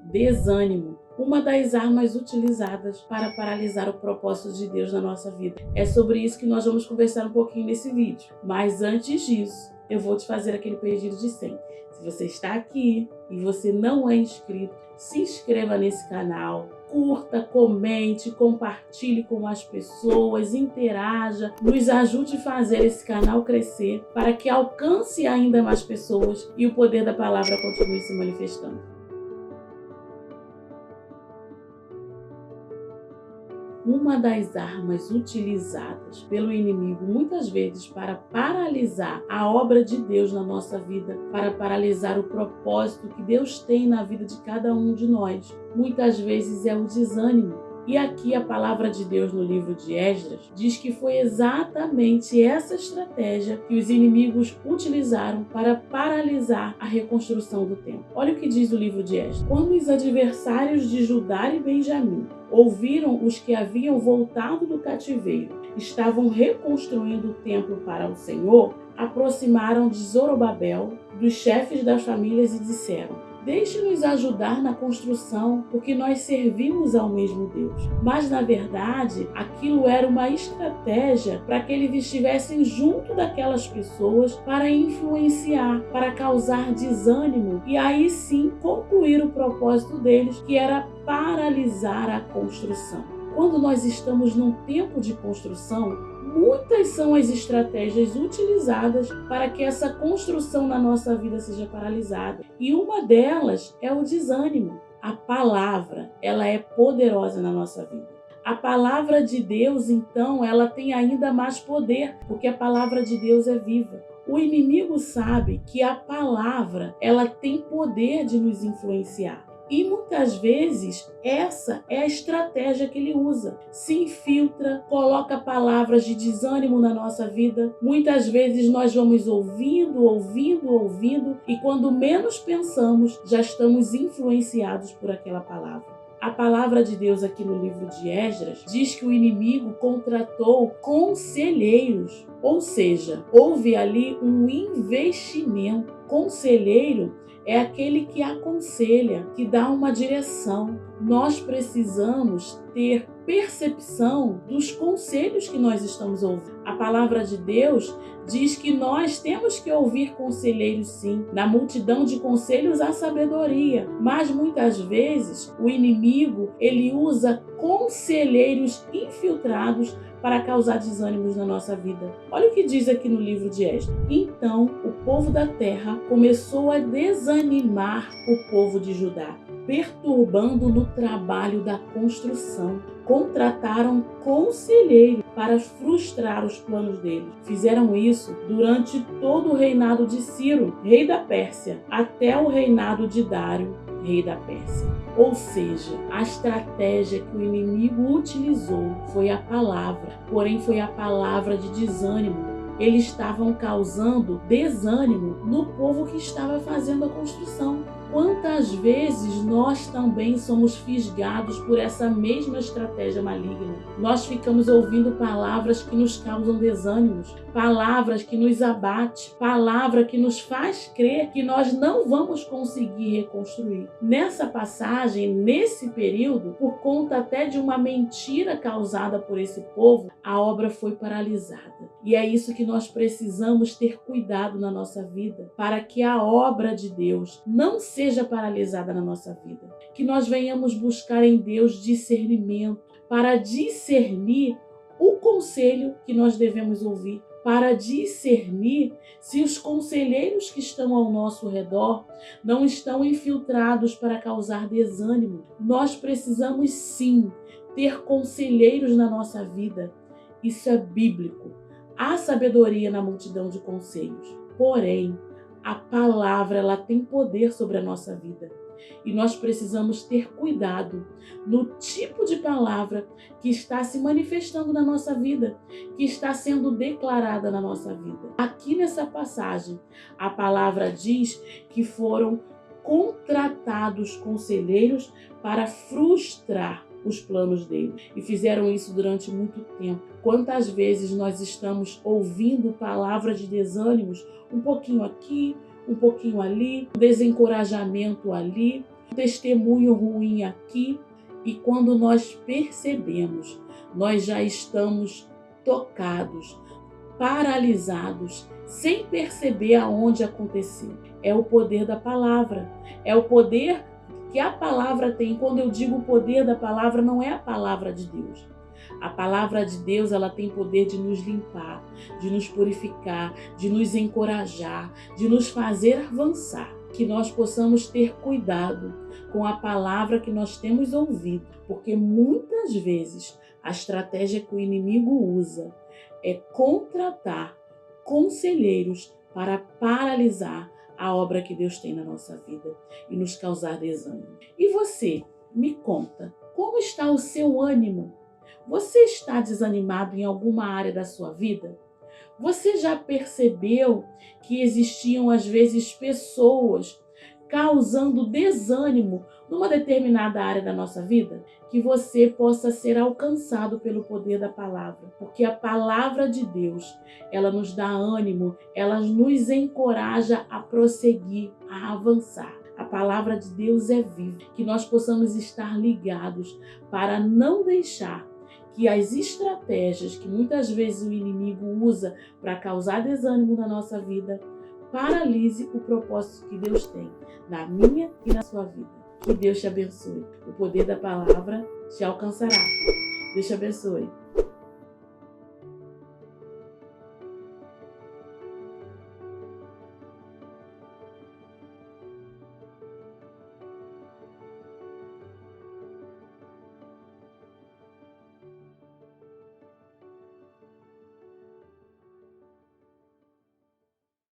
desânimo. Uma das armas utilizadas para paralisar o propósito de Deus na nossa vida. É sobre isso que nós vamos conversar um pouquinho nesse vídeo. Mas antes disso, eu vou te fazer aquele pedido de sempre. Se você está aqui e você não é inscrito, se inscreva nesse canal, curta, comente, compartilhe com as pessoas, interaja, nos ajude a fazer esse canal crescer para que alcance ainda mais pessoas e o poder da palavra continue se manifestando. Uma das armas utilizadas pelo inimigo muitas vezes para paralisar a obra de Deus na nossa vida, para paralisar o propósito que Deus tem na vida de cada um de nós, muitas vezes é o desânimo. E aqui a palavra de Deus no livro de Esdras diz que foi exatamente essa estratégia que os inimigos utilizaram para paralisar a reconstrução do templo. Olha o que diz o livro de Esdras. Quando os adversários de Judá e Benjamim ouviram os que haviam voltado do cativeiro, estavam reconstruindo o templo para o Senhor, aproximaram de Zorobabel, dos chefes das famílias e disseram: deixe-nos ajudar na construção, porque nós servimos ao mesmo Deus. Mas, na verdade, aquilo era uma estratégia para que eles estivessem junto daquelas pessoas para influenciar, para causar desânimo e aí sim concluir o propósito deles, que era paralisar a construção. Quando nós estamos num tempo de construção, muitas são as estratégias utilizadas para que essa construção na nossa vida seja paralisada. E uma delas é o desânimo. A palavra, ela é poderosa na nossa vida. A palavra de Deus, então, ela tem ainda mais poder, porque a palavra de Deus é viva. O inimigo sabe que a palavra, ela tem poder de nos influenciar. E muitas vezes essa é a estratégia que ele usa. Se infiltra, coloca palavras de desânimo na nossa vida. Muitas vezes nós vamos ouvindo e quando menos pensamos, já estamos influenciados por aquela palavra. A palavra de Deus aqui no livro de Esdras diz que o inimigo contratou conselheiros, ou seja, houve ali um investimento. Conselheiro é aquele que aconselha, que dá uma direção. Nós precisamos ter percepção dos conselhos que nós estamos ouvindo. A palavra de Deus diz que nós temos que ouvir conselheiros, sim. Na multidão de conselhos há sabedoria, mas muitas vezes o inimigo ele usa conselheiros infiltrados para causar desânimos na nossa vida. Olha o que diz aqui no livro de Esdras. Então o povo da terra começou a desanimar o povo de Judá, perturbando no trabalho da construção. Contrataram conselheiros para frustrar os planos deles. Fizeram isso durante todo o reinado de Ciro, rei da Pérsia, até o reinado de Dário, rei da Pérsia. Ou seja, a estratégia que o inimigo utilizou foi a palavra, porém foi a palavra de desânimo. Eles estavam causando desânimo no povo que estava fazendo a construção. Quantas vezes nós também somos fisgados por essa mesma estratégia maligna? Nós ficamos ouvindo palavras que nos causam desânimos, palavras que nos abatem, palavra que nos faz crer que nós não vamos conseguir reconstruir. Nessa passagem, nesse período, por conta até de uma mentira causada por esse povo, a obra foi paralisada. E é isso que nós precisamos ter cuidado na nossa vida, para que a obra de Deus não seja paralisada na nossa vida. Que nós venhamos buscar em Deus discernimento, para discernir o conselho que nós devemos ouvir, para discernir se os conselheiros que estão ao nosso redor não estão infiltrados para causar desânimo. Nós precisamos sim ter conselheiros na nossa vida. Isso é bíblico. Há sabedoria na multidão de conselhos. Porém, a palavra ela tem poder sobre a nossa vida. E nós precisamos ter cuidado no tipo de palavra que está se manifestando na nossa vida, que está sendo declarada na nossa vida. Aqui nessa passagem, a palavra diz que foram contratados conselheiros para frustrar os planos dele. E fizeram isso durante muito tempo. Quantas vezes nós estamos ouvindo palavras de desânimos, um pouquinho aqui, um pouquinho ali, desencorajamento ali, testemunho ruim aqui, e quando nós percebemos, nós já estamos tocados, paralisados, sem perceber aonde aconteceu. É o poder da palavra, é o poder que a palavra tem. Quando eu digo o poder da palavra, não é a palavra de Deus. A palavra de Deus, ela tem poder de nos limpar, de nos purificar, de nos encorajar, de nos fazer avançar. Que nós possamos ter cuidado com a palavra que nós temos ouvido, porque muitas vezes a estratégia que o inimigo usa é contratar conselheiros para paralisar a obra que Deus tem na nossa vida e nos causar desânimo. E você, me conta, como está o seu ânimo? Você está desanimado em alguma área da sua vida? Você já percebeu que existiam às vezes pessoas causando desânimo numa determinada área da nossa vida? Que você possa ser alcançado pelo poder da palavra, porque a palavra de Deus, ela nos dá ânimo, ela nos encoraja a prosseguir, a avançar. A palavra de Deus é viva, que nós possamos estar ligados para não deixar que as estratégias que muitas vezes o inimigo usa para causar desânimo na nossa vida paralise o propósito que Deus tem na minha e na sua vida. Que Deus te abençoe. O poder da palavra te alcançará. Deus te abençoe.